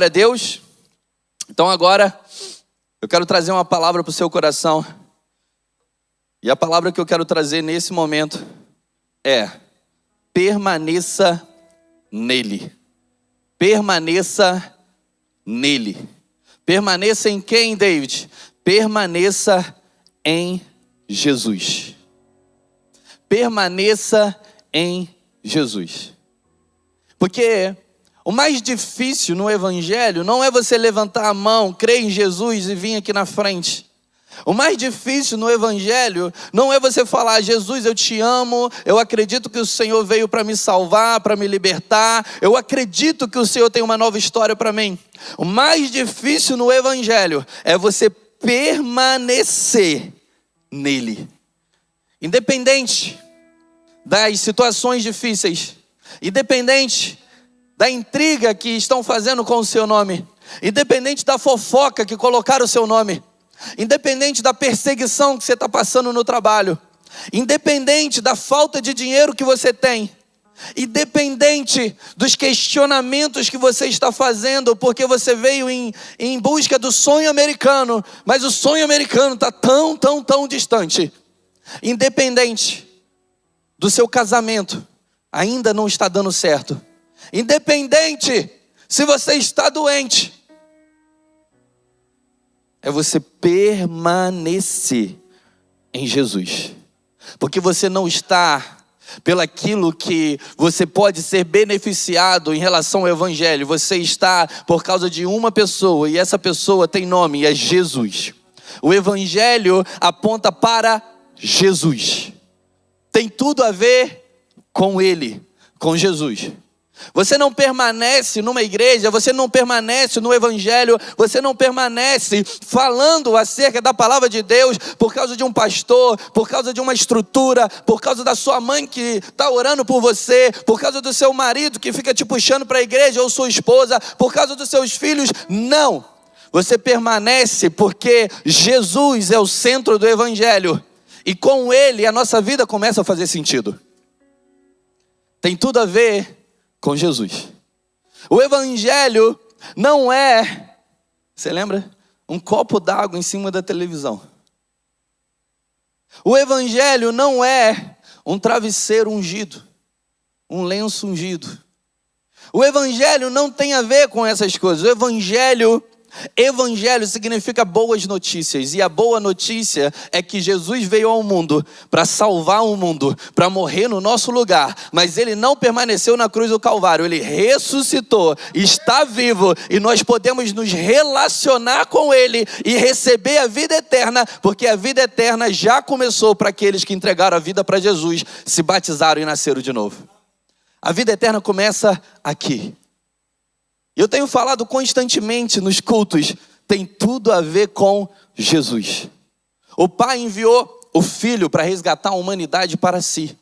Glória a Deus. Então agora eu quero trazer uma palavra para o seu coração. E a palavra que eu quero trazer nesse momento é: permaneça nele. Permaneça nele. Permaneça em quem, David? Permaneça em Jesus. Permaneça em Jesus. Porque o mais difícil no evangelho não é você levantar a mão, crer em Jesus e vir aqui na frente. O mais difícil no evangelho não é você falar: Jesus, eu te amo, eu acredito que o Senhor veio para me salvar, para me libertar, eu acredito que o Senhor tem uma nova história para mim. O mais difícil no evangelho é você permanecer nele. Independente das situações difíceis, independente da intriga que estão fazendo com o seu nome, independente da fofoca que colocaram o seu nome, independente da perseguição que você está passando no trabalho, independente da falta de dinheiro que você tem, independente dos questionamentos que você está fazendo, porque você veio em busca do sonho americano, mas o sonho americano está tão distante. Independente do seu casamento, ainda não está dando certo. Independente se você está doente, é você permanecer em Jesus. Porque você não está pelaquilo que você pode ser beneficiado em relação ao evangelho. Você está por causa de uma pessoa, e essa pessoa tem nome, é Jesus. O evangelho aponta para Jesus. Tem tudo a ver com ele, com Jesus. Você não permanece numa igreja, você não permanece no evangelho, você não permanece falando acerca da palavra de Deus por causa de um pastor, por causa de uma estrutura, por causa da sua mãe que está orando por você, por causa do seu marido que fica te puxando para a igreja, ou sua esposa, por causa dos seus filhos. Não, você permanece porque Jesus é o centro do evangelho, e com ele a nossa vida começa a fazer sentido. Tem tudo a ver com Jesus. O evangelho não é, você lembra? Um copo d'água em cima da televisão. O evangelho não é um travesseiro ungido, um lenço ungido. O evangelho não tem a ver com essas coisas. O evangelho significa boas notícias, e a boa notícia é que Jesus veio ao mundo para salvar o mundo, para morrer no nosso lugar, mas ele não permaneceu na cruz do Calvário, ele ressuscitou, está vivo, e nós podemos nos relacionar com ele e receber a vida eterna, porque a vida eterna já começou para aqueles que entregaram a vida para Jesus, se batizaram e nasceram de novo. A vida eterna começa aqui. Eu tenho falado constantemente nos cultos, tem tudo a ver com Jesus. O Pai enviou o Filho para resgatar a humanidade para si.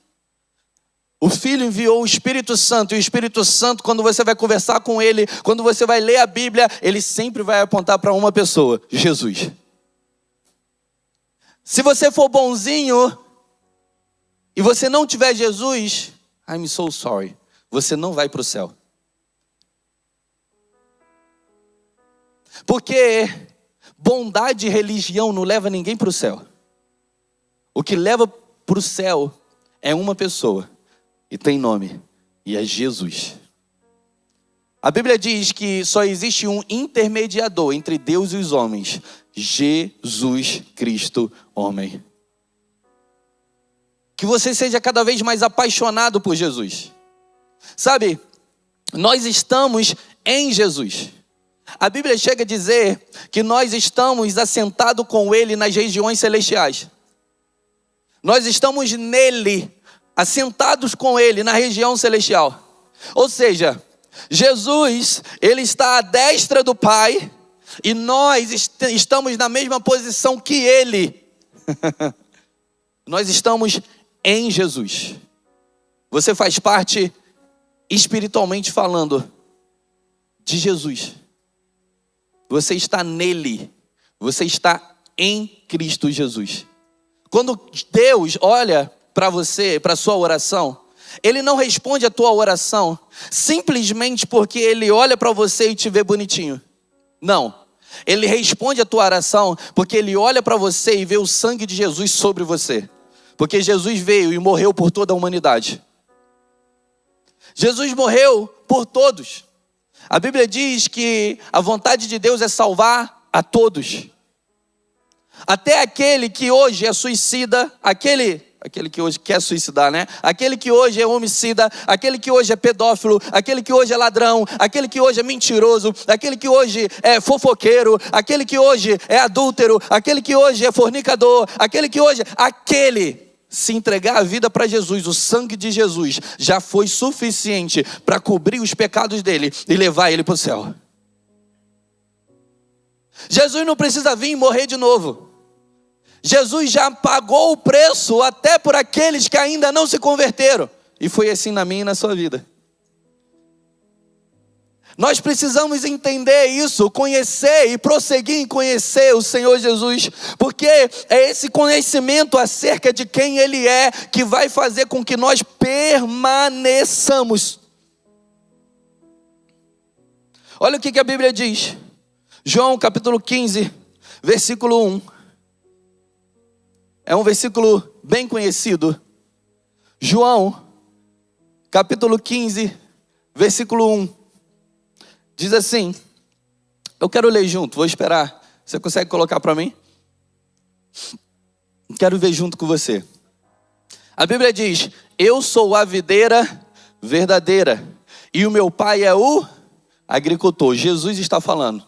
O Filho enviou o Espírito Santo, e o Espírito Santo, quando você vai conversar com ele, quando você vai ler a Bíblia, ele sempre vai apontar para uma pessoa: Jesus. Se você for bonzinho e você não tiver Jesus, I'm so sorry, você não vai para o céu. Porque bondade e religião não leva ninguém para o céu. O que leva para o céu é uma pessoa, e tem nome, e é Jesus. A Bíblia diz que só existe um intermediador entre Deus e os homens: Jesus Cristo, homem. Que você seja cada vez mais apaixonado por Jesus. Sabe, nós estamos em Jesus. A Bíblia chega a dizer que nós estamos assentados com ele nas regiões celestiais. Nós estamos nele, assentados com ele na região celestial. Ou seja, Jesus, ele está à destra do Pai, e nós estamos na mesma posição que ele. Nós estamos em Jesus. Você faz parte, espiritualmente falando, de Jesus. Você está nele, você está em Cristo Jesus. Quando Deus olha para você, para a sua oração, Ele não responde a tua oração simplesmente porque ele olha para você e te vê bonitinho. Não. Ele responde a tua oração porque ele olha para você e vê o sangue de Jesus sobre você. Porque Jesus veio e morreu por toda a humanidade. Jesus morreu por todos. A Bíblia diz que a vontade de Deus é salvar a todos. Até aquele que hoje é suicida, aquele que hoje quer suicidar, né? Aquele que hoje é homicida, aquele que hoje é pedófilo, aquele que hoje é ladrão, aquele que hoje é mentiroso, aquele que hoje é fofoqueiro, aquele que hoje é adúltero, aquele que hoje é fornicador, aquele se entregar a vida para Jesus, o sangue de Jesus já foi suficiente para cobrir os pecados dele e levar ele para o céu. Jesus não precisa vir e morrer de novo. Jesus já pagou o preço até por aqueles que ainda não se converteram. E foi assim na minha e na sua vida. Nós precisamos entender isso, conhecer e prosseguir em conhecer o Senhor Jesus. Porque é esse conhecimento acerca de quem Ele é que vai fazer com que nós permaneçamos. Olha o que a Bíblia diz. João capítulo 15, versículo 1. É um versículo bem conhecido. João, capítulo 15, versículo 1. Diz assim, eu quero ler junto, vou esperar. Você consegue colocar para mim? Quero ver junto com você. A Bíblia diz, eu sou a videira verdadeira e o meu pai é o agricultor. Jesus está falando.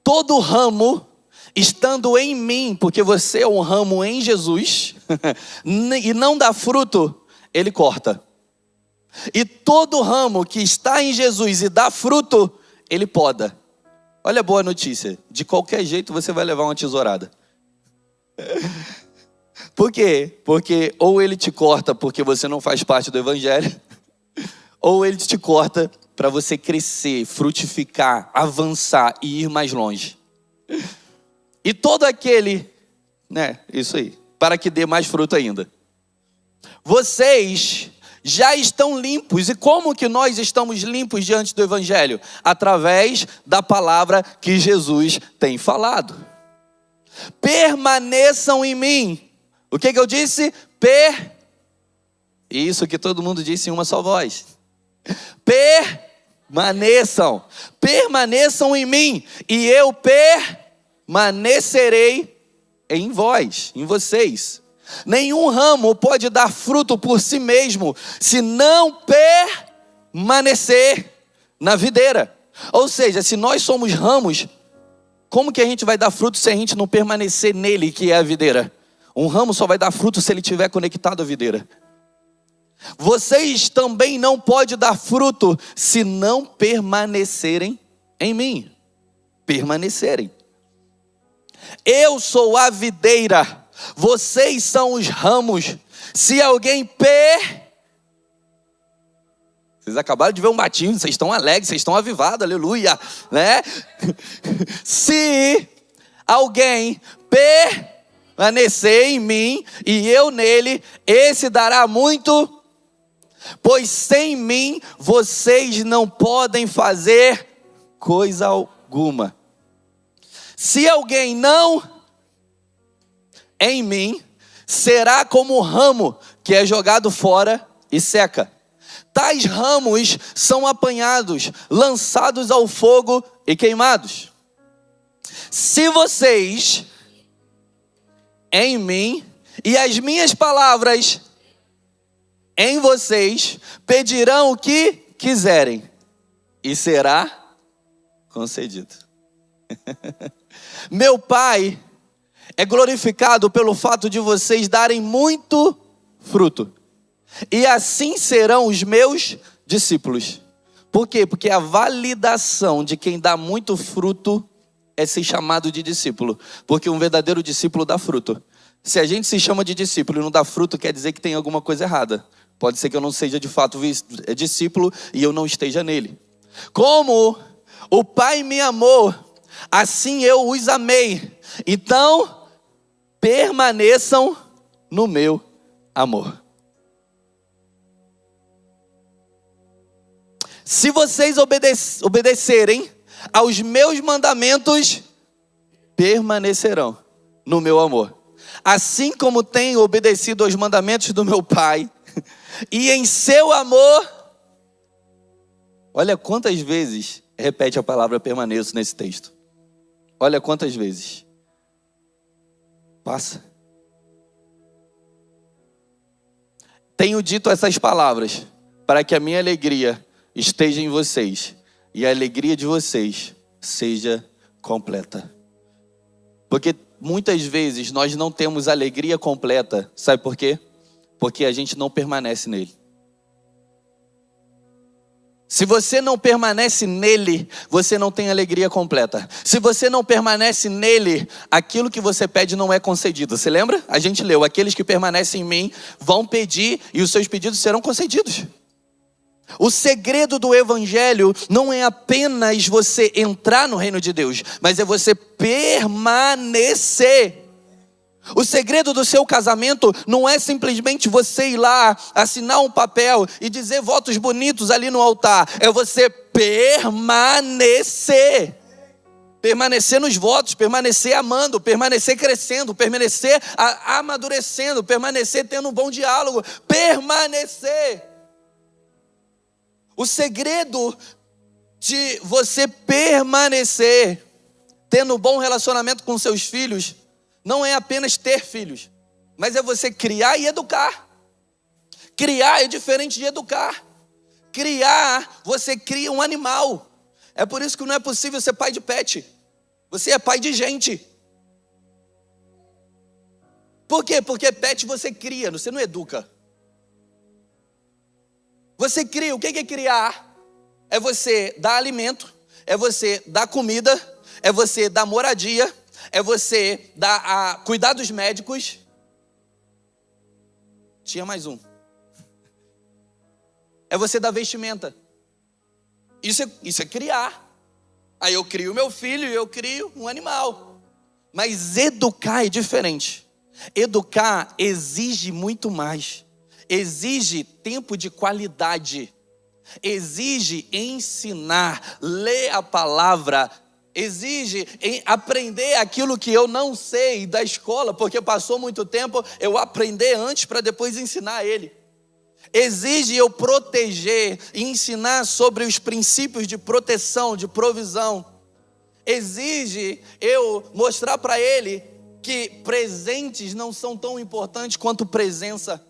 Todo ramo estando em mim, porque você é um ramo em Jesus, e não dá fruto, ele corta. E todo ramo que está em Jesus e dá fruto, ele poda. Olha a boa notícia, de qualquer jeito você vai levar uma tesourada. Por quê? Porque ou ele te corta porque você não faz parte do evangelho, ou ele te corta para você crescer, frutificar, avançar e ir mais longe. E todo aquele, isso aí, para que dê mais fruto ainda. Vocês já estão limpos. E como que nós estamos limpos diante do evangelho? Através da palavra que Jesus tem falado. Permaneçam em mim. O que eu disse? Isso que todo mundo disse em uma só voz. Permaneçam em mim, e eu permanecerei em vós, em vocês. Nenhum ramo pode dar fruto por si mesmo, se não permanecer na videira. Ou seja, se nós somos ramos, como que a gente vai dar fruto se a gente não permanecer nele, que é a videira? Um ramo só vai dar fruto se ele estiver conectado à videira. Vocês também não podem dar fruto se não permanecerem em mim. Permanecerem. Eu sou a videira, vocês são os ramos. Se alguém Vocês acabaram de ver um batismo, vocês estão alegres, vocês estão avivados, aleluia, né? Se alguém permanecer em mim e eu nele, esse dará muito. Pois sem mim vocês não podem fazer coisa alguma. Se alguém não em mim, será como o ramo que é jogado fora e seca. Tais ramos são apanhados, lançados ao fogo e queimados. Se vocês em mim e as minhas palavras em vocês pedirão o que quiserem e será concedido. Meu Pai é glorificado pelo fato de vocês darem muito fruto. E assim serão os meus discípulos. Por quê? Porque a validação de quem dá muito fruto é ser chamado de discípulo. Porque um verdadeiro discípulo dá fruto. Se a gente se chama de discípulo e não dá fruto, quer dizer que tem alguma coisa errada. Pode ser que eu não seja de fato discípulo e eu não esteja nele. Como o Pai me amou, assim eu os amei. Então, permaneçam no meu amor. Se vocês obedecerem aos meus mandamentos, permanecerão no meu amor. Assim como tenho obedecido aos mandamentos do meu Pai, e em seu amor, olha quantas vezes repete a palavra permaneço nesse texto. Olha quantas vezes. Passa. Tenho dito essas palavras para que a minha alegria esteja em vocês e a alegria de vocês seja completa. Porque muitas vezes nós não temos alegria completa. Sabe por quê? Porque a gente não permanece nele. Se você não permanece nele, você não tem alegria completa. Se você não permanece nele, aquilo que você pede não é concedido. Você lembra? A gente leu, aqueles que permanecem em mim vão pedir e os seus pedidos serão concedidos. O segredo do evangelho não é apenas você entrar no reino de Deus, mas é você permanecer. O segredo do seu casamento não é simplesmente você ir lá, assinar um papel e dizer votos bonitos ali no altar. É você permanecer. Permanecer nos votos, permanecer amando, permanecer crescendo, permanecer amadurecendo, permanecer tendo um bom diálogo. Permanecer. O segredo de você permanecer tendo um bom relacionamento com seus filhos não é apenas ter filhos, mas é você criar e educar. Criar é diferente de educar. Criar, você cria um animal. É por isso que não é possível ser pai de pet. Você é pai de gente. Por quê? Porque pet você cria, você não educa. Você cria, o que é criar? É você dar alimento, é você dar comida, é você dar moradia, é você cuidar dos médicos. Tinha mais um. É você dar vestimenta. Isso é criar. Aí eu crio meu filho e eu crio um animal. Mas educar é diferente. Educar exige muito mais. Exige tempo de qualidade. Exige ensinar, ler a palavra, exige aprender aquilo que eu não sei da escola, porque passou muito tempo eu aprender antes para depois ensinar ele. Exige eu proteger e ensinar sobre os princípios de proteção, de provisão. Exige eu mostrar para ele que presentes não são tão importantes quanto presença.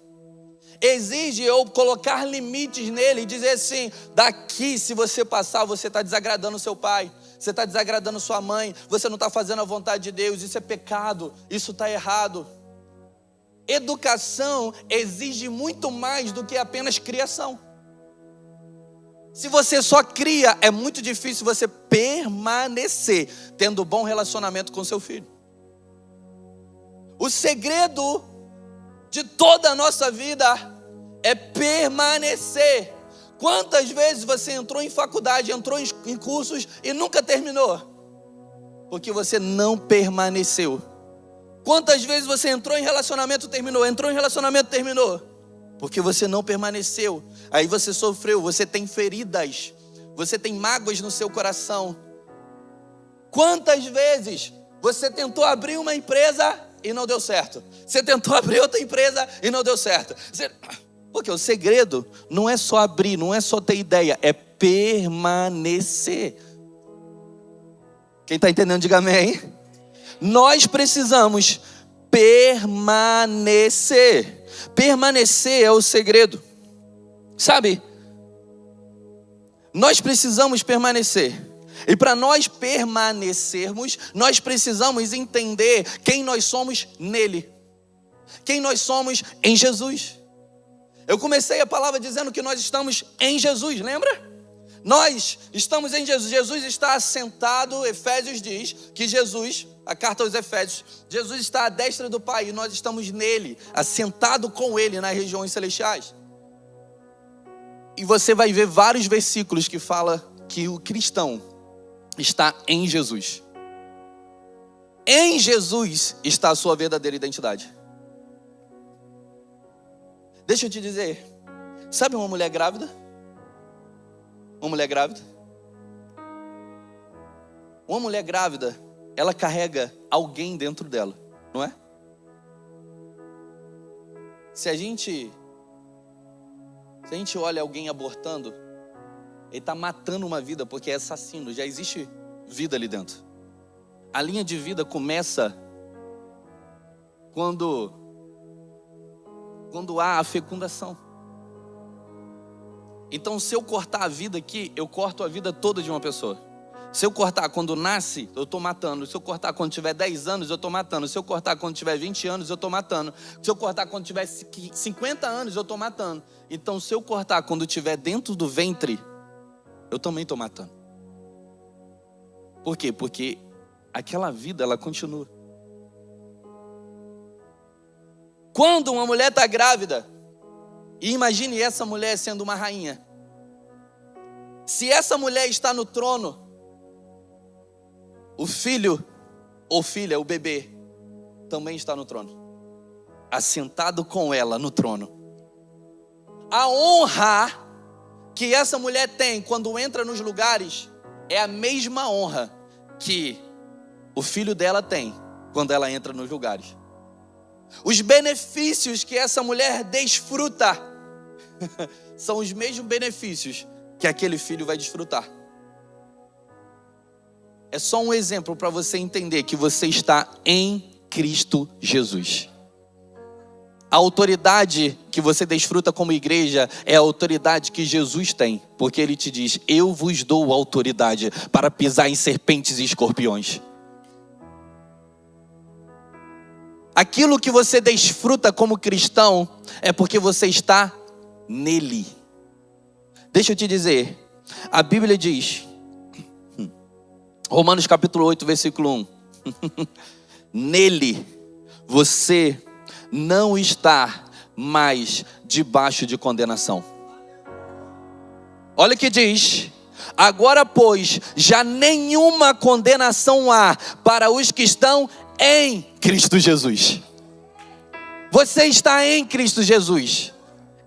Exige eu colocar limites nele e dizer assim, daqui se você passar, você está desagradando seu pai, você está desagradando sua mãe, você não está fazendo a vontade de Deus, isso é pecado, isso está errado. Educação exige muito mais do que apenas criação. Se você só cria, é muito difícil você permanecer tendo bom relacionamento com seu filho. O segredo de toda a nossa vida é permanecer. Quantas vezes você entrou em faculdade, entrou em cursos e nunca terminou? Porque você não permaneceu. Quantas vezes você entrou em relacionamento, terminou? Entrou em relacionamento, terminou? Porque você não permaneceu. Aí você sofreu, você tem feridas, você tem mágoas no seu coração. Quantas vezes você tentou abrir uma empresa e não deu certo? Você tentou abrir outra empresa e não deu certo. Porque o segredo não é só abrir, não é só ter ideia, é permanecer. Quem está entendendo, diga amém. Nós precisamos permanecer. Permanecer é o segredo. Sabe? Nós precisamos permanecer. E para nós permanecermos, nós precisamos entender quem nós somos nele. Quem nós somos em Jesus. Eu comecei a palavra dizendo que nós estamos em Jesus, lembra? Nós estamos em Jesus. Jesus está assentado, Efésios diz que Jesus, a carta aos Efésios, Jesus está à destra do Pai e nós estamos nele, assentado com ele nas regiões celestiais. E você vai ver vários versículos que fala que o cristão está em Jesus. Em Jesus está a sua verdadeira identidade. Deixa eu te dizer, sabe uma mulher grávida? Uma mulher grávida. Uma mulher grávida, ela carrega alguém dentro dela, não é? Se a gente olha alguém abortando, ele está matando uma vida, porque é assassino, já existe vida ali dentro. A linha de vida começa quando há a fecundação. Então, se eu cortar a vida aqui, eu corto a vida toda de uma pessoa. Se eu cortar quando nasce, eu estou matando. Se eu cortar quando tiver 10 anos, eu estou matando. Se eu cortar quando tiver 20 anos, eu estou matando. Se eu cortar quando tiver 50 anos, eu estou matando. Então, se eu cortar quando tiver dentro do ventre, eu também estou matando. Por quê? Porque aquela vida, ela continua. Quando uma mulher está grávida, e imagine essa mulher sendo uma rainha. Se essa mulher está no trono, o filho ou filha, o bebê, também está no trono, assentado com ela no trono. A honra que essa mulher tem quando entra nos lugares é a mesma honra que o filho dela tem quando ela entra nos lugares. Os benefícios que essa mulher desfruta são os mesmos benefícios que aquele filho vai desfrutar. É só um exemplo para você entender que você está em Cristo Jesus. A autoridade que você desfruta como igreja é a autoridade que Jesus tem, porque Ele te diz: eu vos dou autoridade para pisar em serpentes e escorpiões. Aquilo que você desfruta como cristão é porque você está nele. Deixa eu te dizer, a Bíblia diz, Romanos capítulo 8, versículo 1. Nele você não está mais debaixo de condenação. Olha o que diz: agora, pois, já nenhuma condenação há para os que estão em Cristo Jesus. Você está em Cristo Jesus.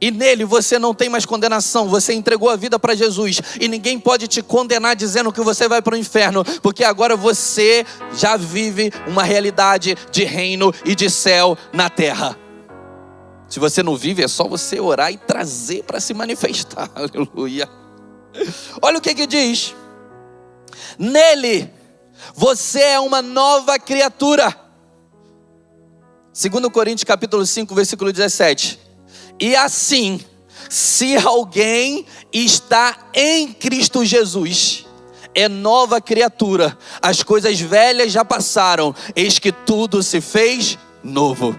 E nele você não tem mais condenação. Você entregou a vida para Jesus. E ninguém pode te condenar dizendo que você vai para o inferno. Porque agora você já vive uma realidade de reino e de céu na terra. Se você não vive, é só você orar e trazer para se manifestar. Aleluia. Olha o que diz. Nele você é uma nova criatura. 2 Coríntios capítulo 5, versículo 17. E assim, se alguém está em Cristo Jesus, é nova criatura. As coisas velhas já passaram, eis que tudo se fez novo.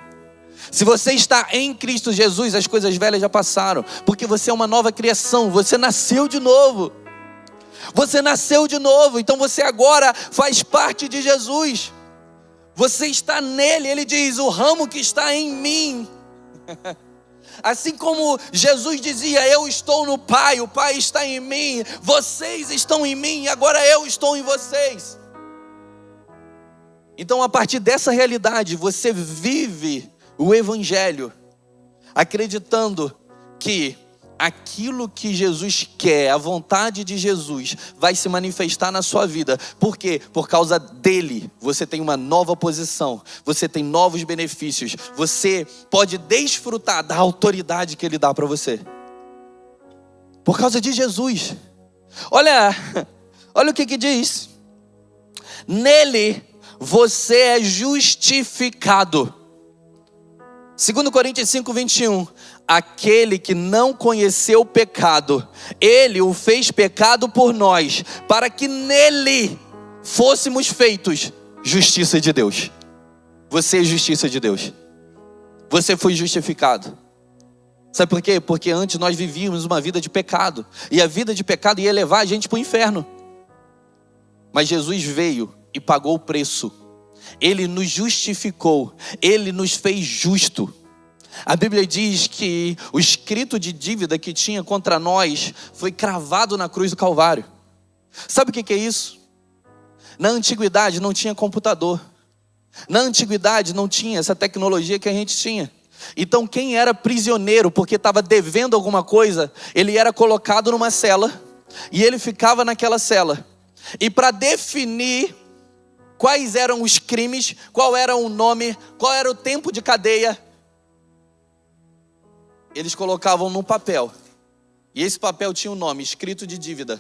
Se você está em Cristo Jesus, as coisas velhas já passaram, porque você é uma nova criação, você nasceu de novo. Você nasceu de novo, então você agora faz parte de Jesus. Você está nele, ele diz: o ramo que está em mim. Assim como Jesus dizia: eu estou no Pai, o Pai está em mim, vocês estão em mim, agora eu estou em vocês. Então, a partir dessa realidade, você vive o Evangelho, acreditando que aquilo que Jesus quer, a vontade de Jesus, vai se manifestar na sua vida. Por quê? Por causa dele, você tem uma nova posição, você tem novos benefícios, você pode desfrutar da autoridade que ele dá para você. Por causa de Jesus. Olha o que diz. Nele você é justificado. 2 Coríntios 5, 21. Aquele que não conheceu o pecado, ele o fez pecado por nós, para que nele fôssemos feitos justiça de Deus. Você é justiça de Deus. Você foi justificado. Sabe por quê? Porque antes nós vivíamos uma vida de pecado, e a vida de pecado ia levar a gente para o inferno. Mas Jesus veio e pagou o preço. Ele nos justificou, ele nos fez justo. A Bíblia diz que o escrito de dívida que tinha contra nós foi cravado na cruz do Calvário. Sabe o que é isso? Na antiguidade não tinha computador. Na antiguidade não tinha essa tecnologia que a gente tinha. Então quem era prisioneiro porque estava devendo alguma coisa, ele era colocado numa cela e ele ficava naquela cela. E para definir quais eram os crimes, qual era o nome, qual era o tempo de cadeia, eles colocavam num papel. E esse papel tinha um nome, escrito de dívida.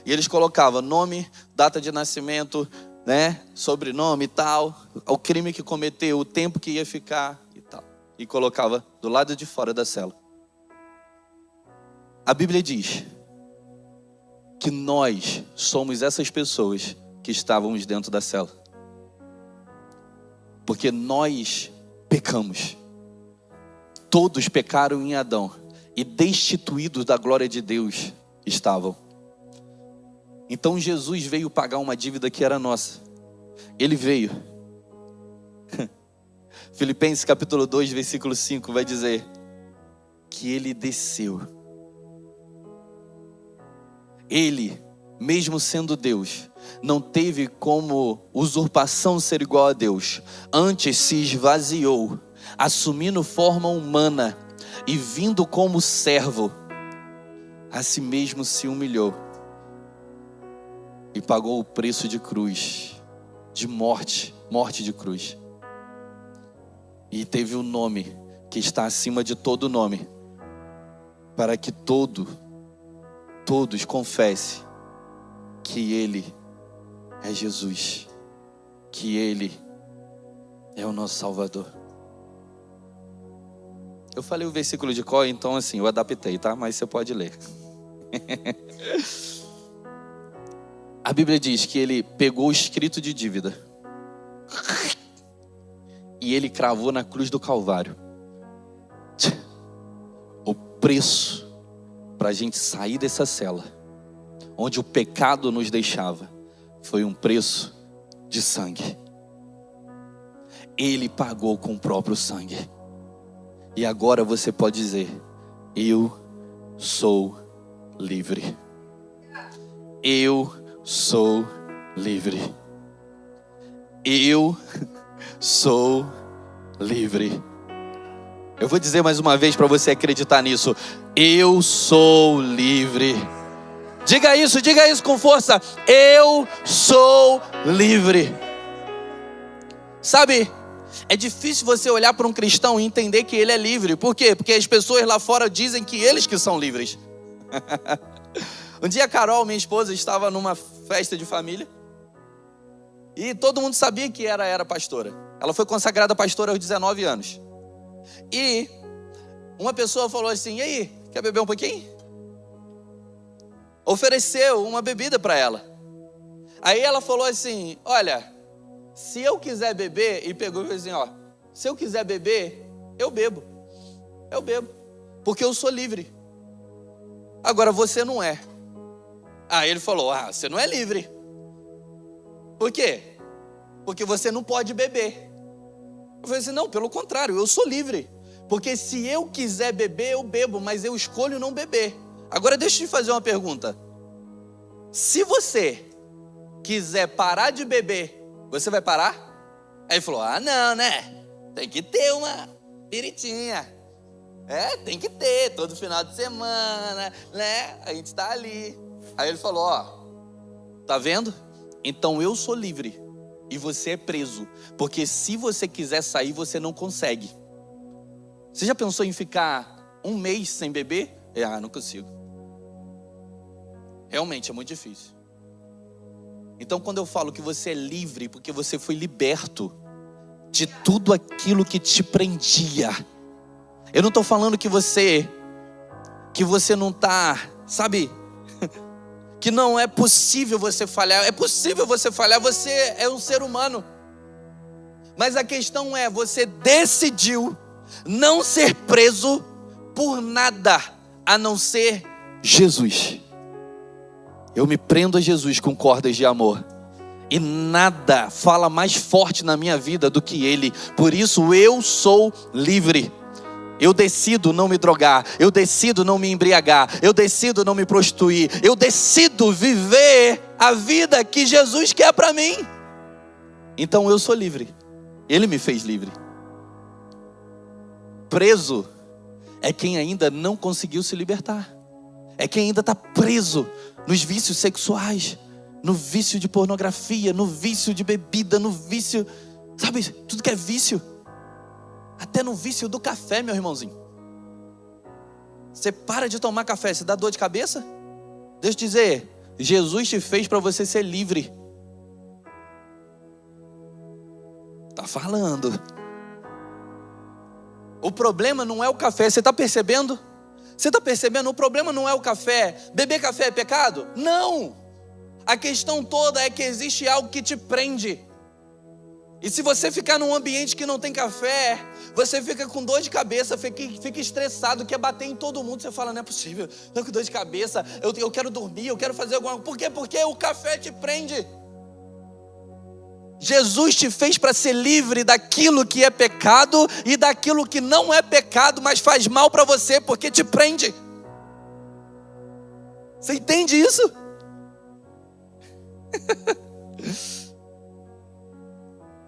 E eles colocavam nome, data de nascimento, né, sobrenome e tal, o crime que cometeu, o tempo que ia ficar e tal. E colocava do lado de fora da cela. A Bíblia diz que nós somos essas pessoas que estávamos dentro da cela. Porque nós pecamos. Todos pecaram em Adão e destituídos da glória de Deus estavam. Então Jesus veio pagar uma dívida que era nossa. Ele veio. Filipenses capítulo 2, versículo 5 vai dizer que ele desceu. Ele, mesmo sendo Deus, não teve como usurpação ser igual a Deus. Antes se esvaziou, assumindo forma humana e vindo como servo, a si mesmo se humilhou e pagou o preço de cruz, de morte de cruz. E teve um nome que está acima de todo nome, para que todos confessem que Ele é Jesus, que Ele é o nosso Salvador. Eu falei o versículo de cor, então assim, eu adaptei, tá? Mas você pode ler. A Bíblia diz que Ele pegou o escrito de dívida e Ele cravou na cruz do Calvário o preço para a gente sair dessa cela, onde o pecado nos deixava, foi um preço de sangue. Ele pagou com o próprio sangue. E agora você pode dizer: eu sou livre. Eu sou livre. Eu sou livre. Eu vou dizer mais uma vez para você acreditar nisso. Eu sou livre. Diga isso com força. Eu sou livre. Sabe, é difícil você olhar para um cristão e entender que ele é livre. Por quê? Porque as pessoas lá fora dizem que eles que são livres. Um dia a Carol, minha esposa, estava numa festa de família e todo mundo sabia que era pastora. Ela foi consagrada pastora aos 19 anos. E uma pessoa falou assim: e aí, quer beber um pouquinho? Ofereceu uma bebida para ela. Aí ela falou assim: olha, se eu quiser beber, e pegou e falou assim: ó, se eu quiser beber, eu bebo, porque eu sou livre. Agora você não é. Aí ele falou: ah, você não é livre. Por quê? Porque você não pode beber. Eu falei assim: não, pelo contrário, eu sou livre. Porque se eu quiser beber, eu bebo, mas eu escolho não beber. Agora deixa eu te fazer uma pergunta. Se você quiser parar de beber, você vai parar? Aí ele falou: ah, não, né? Tem que ter uma piritinha. Tem que ter, todo final de semana, né? A gente tá ali. Aí ele falou: ó, tá vendo? Então eu sou livre e você é preso. Porque se você quiser sair, você não consegue. Você já pensou em ficar um mês sem beber? Não consigo. Realmente é muito difícil. Então quando eu falo que você é livre, porque você foi liberto de tudo aquilo que te prendia. Eu não estou falando que você não está, sabe, que não é possível você falhar. É possível você falhar, você é um ser humano. Mas a questão é, você decidiu não ser preso por nada a não ser Jesus. Eu me prendo a Jesus com cordas de amor. E nada fala mais forte na minha vida do que Ele. Por isso eu sou livre. Eu decido não me drogar. Eu decido não me embriagar. Eu decido não me prostituir. Eu decido viver a vida que Jesus quer para mim. Então eu sou livre. Ele me fez livre. Preso é quem ainda não conseguiu se libertar. é quem ainda está preso nos vícios sexuais, no vício de pornografia, no vício de bebida, no vício, sabe, tudo que é vício. Até no vício do café, meu irmãozinho. Você para de tomar café, você dá dor de cabeça? Deixa eu te dizer, Jesus te fez para você ser livre. Tá falando. O problema não é o café, você está percebendo? Você está percebendo? O problema não é o café. Beber café é pecado? Não! A questão toda é que existe algo que te prende. E se você ficar num ambiente que não tem café, você fica com dor de cabeça, fica estressado, quer bater em todo mundo. Você fala, não é possível, estou com dor de cabeça, eu quero dormir, eu quero fazer alguma coisa. Por quê? Porque o café te prende. Jesus te fez para ser livre daquilo que é pecado e daquilo que não é pecado, mas faz mal para você porque te prende. Você entende isso?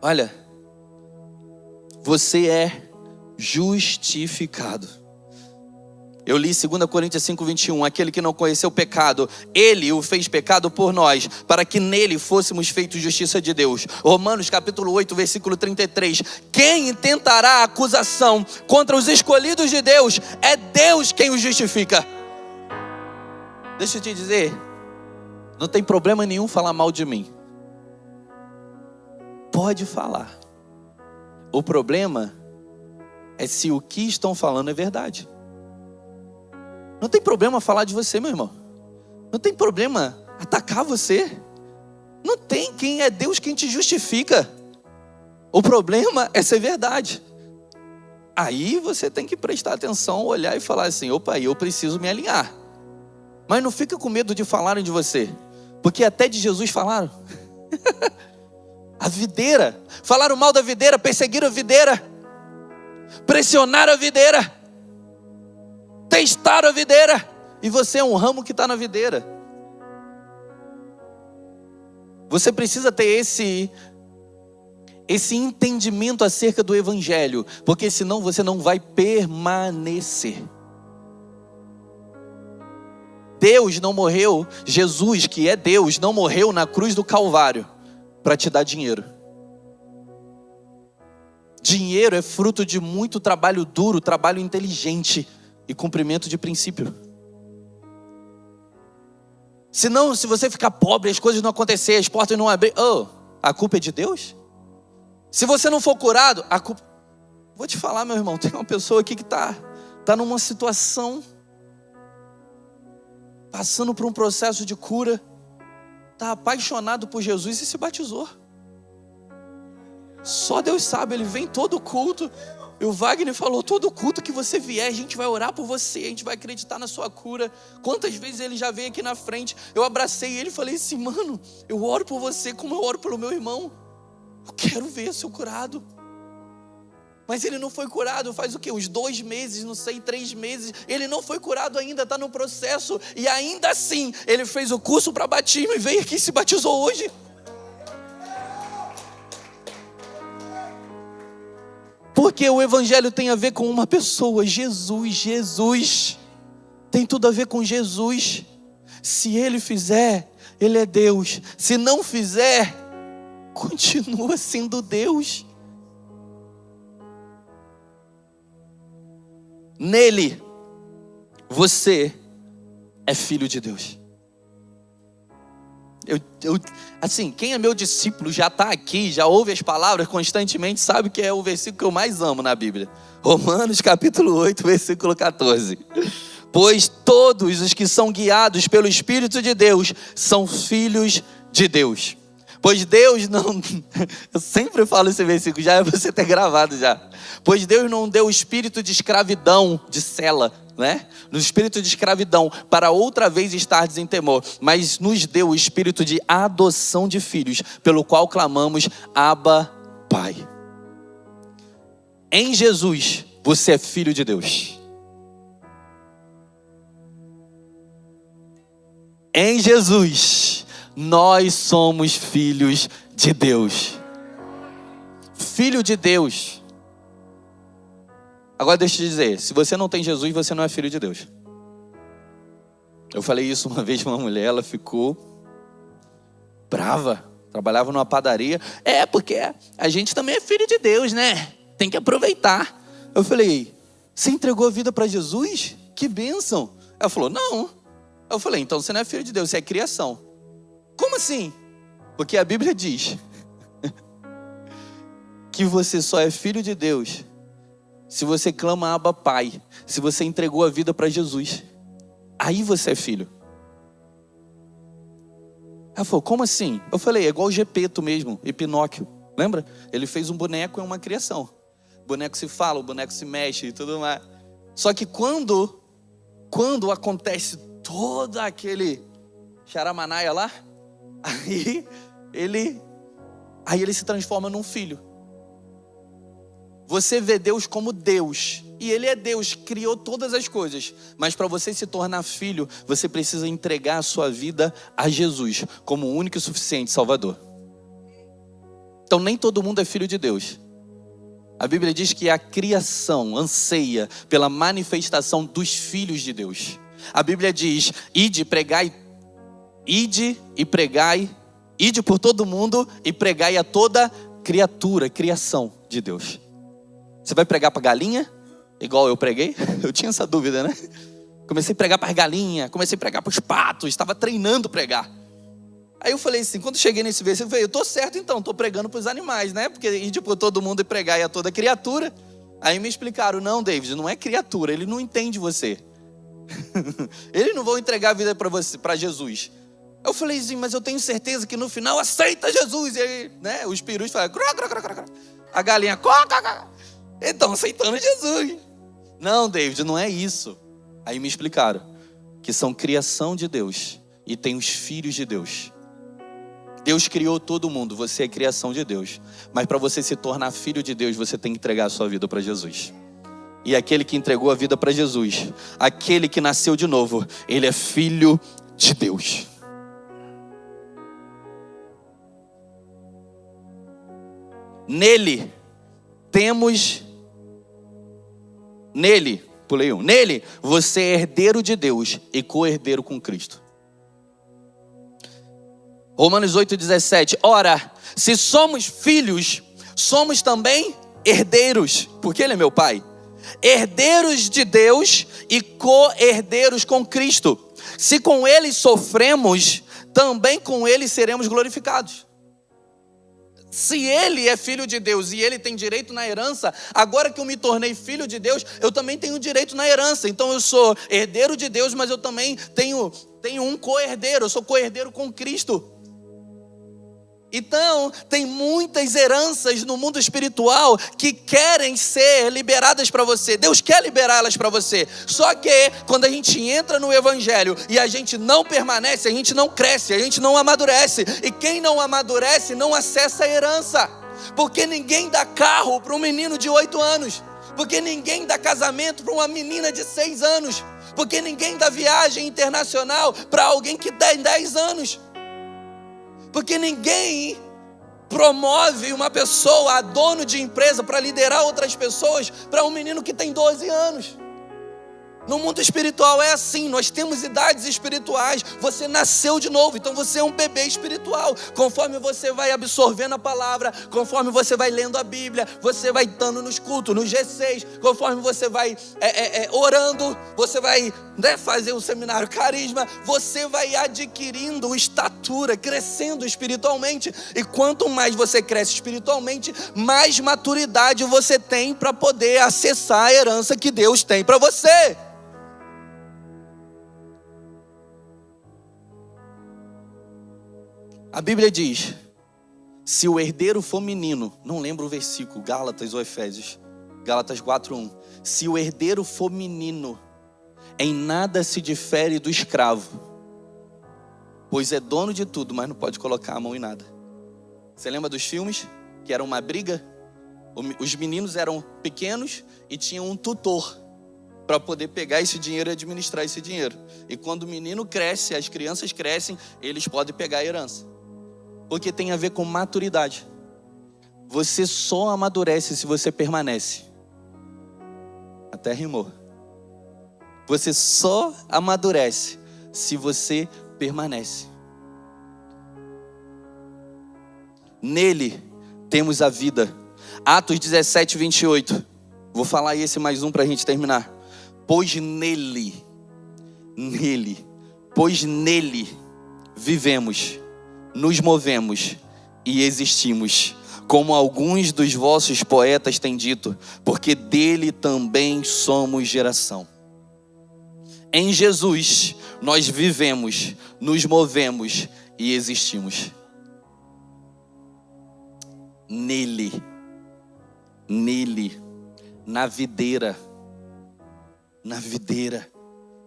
Olha, você é justificado. Eu li 2 Coríntios 5:21, aquele que não conheceu o pecado, ele o fez pecado por nós, para que nele fôssemos feitos justiça de Deus. Romanos capítulo 8, versículo 33, quem intentará acusação contra os escolhidos de Deus? É Deus quem os justifica. Deixa eu te dizer, não tem problema nenhum falar mal de mim. Pode falar. O problema é se o que estão falando é verdade. Não tem problema falar de você, meu irmão. Não tem problema atacar você. Não tem, quem é Deus quem te justifica. O problema é ser verdade. Aí você tem que prestar atenção, olhar e falar assim, opa, eu preciso me alinhar. Mas não fica com medo de falarem de você. Porque até de Jesus falaram. A videira. Falaram mal da videira, perseguiram a videira. Pressionaram a videira. Testaram a videira. E você é um ramo que está na videira. Você precisa ter esse entendimento acerca do evangelho. Porque senão você não vai permanecer. Deus não morreu, Jesus que é Deus, não morreu na cruz do Calvário para te dar dinheiro. Dinheiro é fruto de muito trabalho duro, trabalho inteligente e cumprimento de princípio. Senão, se você ficar pobre, as coisas não acontecer, as portas não abrir, a culpa é de Deus? Se você não for curado, a culpa... Vou te falar, meu irmão, tem uma pessoa aqui que está numa situação, passando por um processo de cura, está apaixonado por Jesus e se batizou. Só Deus sabe, ele vem todo culto. E o Wagner falou, todo culto que você vier, a gente vai orar por você, a gente vai acreditar na sua cura. Quantas vezes ele já veio aqui na frente, eu abracei ele e falei assim, mano, eu oro por você como eu oro pelo meu irmão. Eu quero ver seu curado. Mas ele não foi curado, faz o quê? Uns 2 meses, não sei, 3 meses. Ele não foi curado ainda, está no processo. E ainda assim, ele fez o curso para batismo e veio aqui e se batizou hoje. Porque o evangelho tem a ver com uma pessoa, Jesus. Tem tudo a ver com Jesus. Se ele fizer, ele é Deus. Se não fizer, continua sendo Deus. Nele, você é filho de Deus. Assim, quem é meu discípulo já está aqui, já ouve as palavras constantemente, sabe que é o versículo que eu mais amo na Bíblia. Romanos capítulo 8, versículo 14. Pois todos os que são guiados pelo Espírito de Deus são filhos de Deus. Pois Deus não... Eu sempre falo esse versículo, já é você ter gravado já. Pois Deus não deu o espírito de escravidão, de cela, né? No espírito de escravidão, para outra vez estardes em temor. Mas nos deu o espírito de adoção de filhos, pelo qual clamamos, Abba, Pai. Em Jesus, você é filho de Deus. Em Jesus, nós somos filhos de Deus. Filho de Deus. Agora deixa eu te dizer, se você não tem Jesus, você não é filho de Deus. Eu falei isso uma vez pra uma mulher, ela ficou brava. Trabalhava numa padaria. Porque a gente também é filho de Deus, né? Tem que aproveitar. Eu falei, você entregou a vida para Jesus? Que bênção. Ela falou, não. Eu falei, então você não é filho de Deus, você é criação. Como assim? Porque a Bíblia diz que você só é filho de Deus se você clama Abba Pai, se você entregou a vida para Jesus. Aí você é filho. Ela falou, como assim? Eu falei, é igual o Gepeto mesmo, e Pinóquio. Lembra? Ele fez um boneco e uma criação. O boneco se fala, o boneco se mexe e tudo mais. Só que quando acontece todo aquele charamanaia lá, aí ele se transforma num filho. Você vê Deus como Deus, e Ele é Deus, criou todas as coisas. Mas para você se tornar filho, você precisa entregar a sua vida a Jesus, como o único e suficiente Salvador. Então nem todo mundo é filho de Deus. A Bíblia diz que a criação anseia pela manifestação dos filhos de Deus. A Bíblia diz, ide e pregai, ide por todo mundo e pregai a toda criatura, criação de Deus. Você vai pregar para galinha? Igual eu preguei? Eu tinha essa dúvida, né? Comecei a pregar para as galinhas, comecei a pregar para os patos, estava treinando pregar. Aí eu falei assim, quando cheguei nesse versículo, eu falei, eu estou certo então, estou pregando para os animais, né? Porque ir por todo mundo e pregar a toda criatura. Aí me explicaram, não, David, não é criatura, ele não entende você. Eles não vão entregar a vida para você, para Jesus. Eu falei assim, mas eu tenho certeza que no final aceita Jesus. E aí, né, os perus falam, a galinha, então aceitando Jesus. Não, David, não é isso. Aí me explicaram que são criação de Deus e tem os filhos de Deus. Deus criou todo mundo, você é criação de Deus. Mas para você se tornar filho de Deus, você tem que entregar a sua vida para Jesus. E aquele que entregou a vida para Jesus, aquele que nasceu de novo, ele é filho de Deus. Nele você é herdeiro de Deus e co-herdeiro com Cristo. Romanos 8,17. Ora, se somos filhos, somos também herdeiros, porque Ele é meu Pai. Herdeiros de Deus e co-herdeiros com Cristo. Se com Ele sofremos, também com Ele seremos glorificados. Se Ele é filho de Deus e Ele tem direito na herança, agora que eu me tornei filho de Deus, eu também tenho direito na herança. Então eu sou herdeiro de Deus, mas eu também tenho um co-herdeiro, eu sou co-herdeiro com Cristo. Então, tem muitas heranças no mundo espiritual que querem ser liberadas para você. Deus quer liberá-las para você. Só que, quando a gente entra no Evangelho e a gente não permanece, a gente não cresce, a gente não amadurece. E quem não amadurece não acessa a herança. Porque ninguém dá carro para um menino de 8 anos. Porque ninguém dá casamento para uma menina de 6 anos. Porque ninguém dá viagem internacional para alguém que tem 10 anos. Porque ninguém promove uma pessoa, dono de empresa, para liderar outras pessoas, para um menino que tem 12 anos. No mundo espiritual é assim, nós temos idades espirituais. Você nasceu de novo, então você é um bebê espiritual. Conforme você vai absorvendo a palavra, conforme você vai lendo a Bíblia, você vai estando nos cultos, no G6, conforme você vai orando, você vai fazer o seminário Carisma, você vai adquirindo estatura, crescendo espiritualmente. E quanto mais você cresce espiritualmente, mais maturidade você tem para poder acessar a herança que Deus tem para você. A Bíblia diz, se o herdeiro for menino, não lembro o versículo, Gálatas ou Efésios, Gálatas 4:1. Se o herdeiro for menino, em nada se difere do escravo, pois é dono de tudo, mas não pode colocar a mão em nada. Você lembra dos filmes? Que era uma briga? Os meninos eram pequenos e tinham um tutor para poder pegar esse dinheiro e administrar esse dinheiro. E quando o menino cresce, as crianças crescem, eles podem pegar a herança. Porque tem a ver com maturidade. Você só amadurece se você permanece. Até rimou. Você só amadurece se você permanece. Nele temos a vida. Atos 17, 28. Vou falar esse mais um para a gente terminar. Pois nele vivemos, nos movemos e existimos, como alguns dos vossos poetas têm dito, porque dele também somos geração. Em Jesus nós vivemos, nos movemos e existimos. Nele, na videira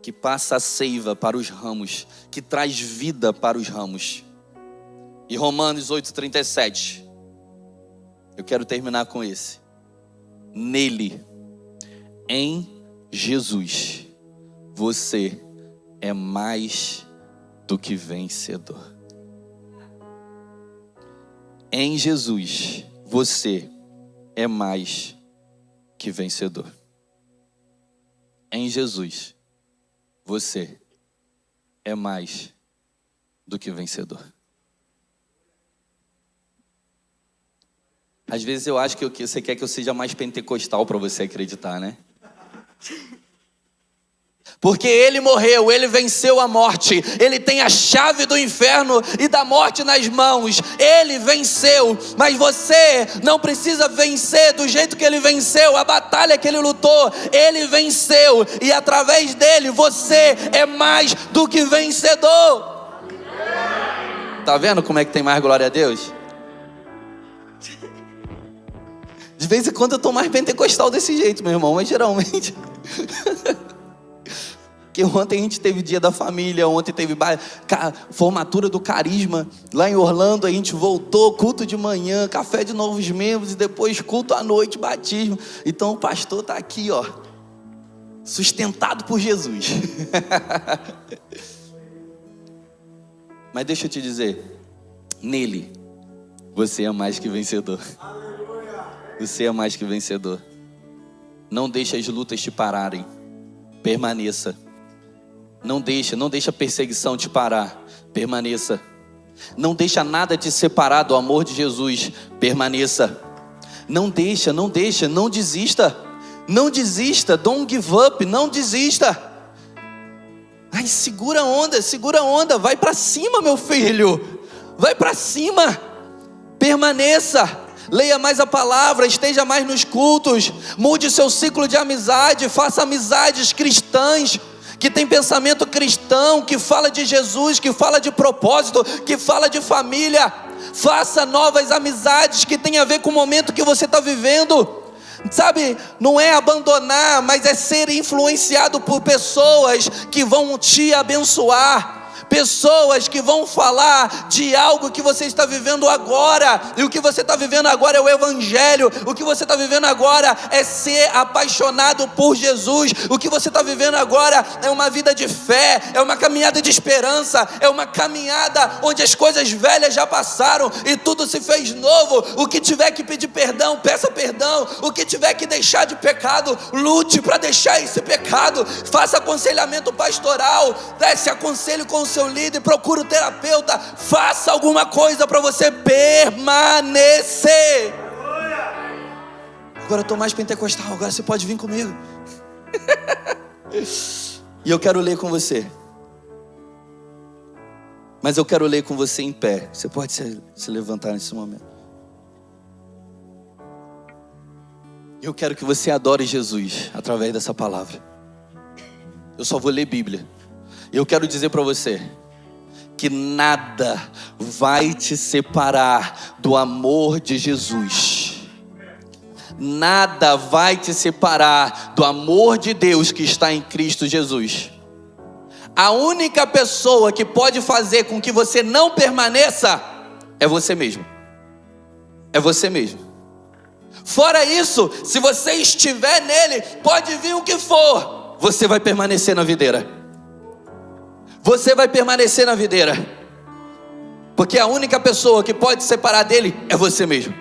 que passa a seiva para os ramos, que traz vida para os ramos. E Romanos 8,37, eu quero terminar com esse. Nele, em Jesus, você é mais do que vencedor. Em Jesus, você é mais que vencedor. Em Jesus, você é mais do que vencedor. Às vezes eu acho que você quer que eu seja mais pentecostal para você acreditar, né? Porque ele morreu, ele venceu a morte, ele tem a chave do inferno e da morte nas mãos, ele venceu, mas você não precisa vencer do jeito que ele venceu, a batalha que ele lutou, ele venceu, e através dele você é mais do que vencedor. Tá vendo como é que tem mais glória a Deus? De vez em quando eu tô mais pentecostal desse jeito, meu irmão, mas geralmente... Porque ontem a gente teve dia da família, ontem teve formatura do carisma, lá em Orlando a gente voltou, culto de manhã, café de novos membros e depois culto à noite, batismo. Então o pastor está aqui, ó, sustentado por Jesus. Mas deixa eu te dizer, nele você é mais que vencedor. Você é mais que vencedor. Não deixe as lutas te pararem, permaneça. Não deixa a perseguição te parar, permaneça. Não deixa nada te separar do amor de Jesus, permaneça. Não desista, don't give up, não desista. Ai, segura a onda, vai para cima, meu filho, vai para cima, permaneça. Leia mais a palavra, esteja mais nos cultos, mude seu ciclo de amizade, faça amizades cristãs, que tem pensamento cristão, que fala de Jesus, que fala de propósito, que fala de família. Faça novas amizades que tem a ver com o momento que você está vivendo. Sabe, não é abandonar, mas é ser influenciado por pessoas que vão te abençoar. Pessoas que vão falar de algo que você está vivendo agora. E o que você está vivendo agora é o Evangelho. O que você está vivendo agora é ser apaixonado por Jesus. O que você está vivendo agora é uma vida de fé, é uma caminhada de esperança, é uma caminhada onde as coisas velhas já passaram e tudo se fez novo. O que tiver que pedir perdão, peça perdão. O que tiver que deixar de pecado, lute para deixar esse pecado. Faça aconselhamento pastoral, se aconselhe com o seu líder, procure o terapeuta, faça alguma coisa para você permanecer. Agora eu estou mais pentecostal, agora você pode vir comigo. E eu quero ler com você. Mas eu quero ler com você em pé. Você pode se levantar nesse momento. Eu quero que você adore Jesus através dessa palavra. Eu só vou ler Bíblia. Eu quero dizer para você que nada vai te separar do amor de Jesus. Nada vai te separar do amor de Deus que está em Cristo Jesus. A única pessoa que pode fazer com que você não permaneça é você mesmo. É você mesmo. Fora isso, se você estiver nele, pode vir o que for, você vai permanecer na videira. Você vai permanecer na videira. Porque a única pessoa que pode separar dele é você mesmo.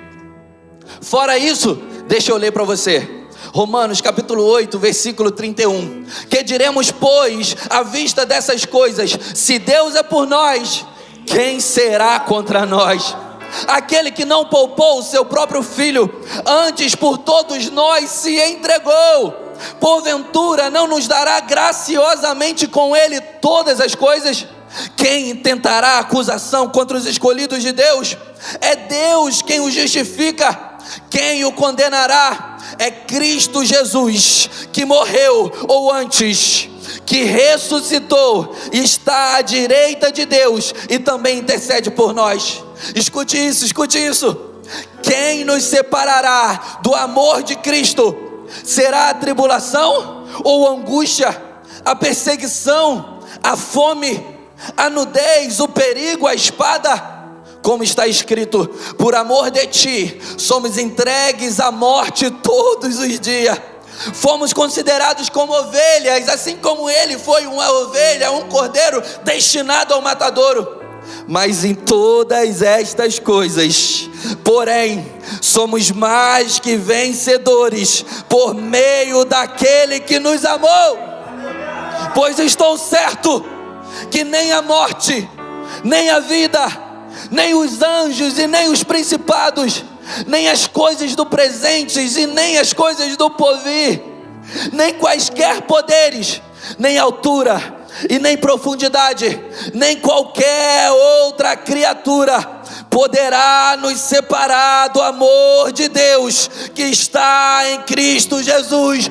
Fora isso, deixa eu ler para você. Romanos capítulo 8, versículo 31. Que diremos, pois, à vista dessas coisas? Se Deus é por nós, quem será contra nós? Aquele que não poupou o seu próprio filho, antes por todos nós se entregou, porventura não nos dará graciosamente com ele todas as coisas? Quem intentará acusação contra os escolhidos de Deus? É Deus quem o justifica. Quem o condenará? É Cristo Jesus, que morreu, ou antes, que ressuscitou, está à direita de Deus e também intercede por nós. Escute isso. Quem nos separará do amor de Cristo? Será a tribulação ou a angústia, a perseguição, a fome, a nudez, o perigo, a espada? Como está escrito, por amor de ti, somos entregues à morte todos os dias. Fomos considerados como ovelhas, assim como ele foi uma ovelha, um cordeiro destinado ao matadouro. Mas em todas estas coisas, porém, somos mais que vencedores, por meio daquele que nos amou. Pois estou certo que nem a morte, nem a vida, nem os anjos e nem os principados, nem as coisas do presente e nem as coisas do porvir, nem quaisquer poderes, nem altura e nem profundidade, nem qualquer outra criatura poderá nos separar do amor de Deus que está em Cristo Jesus,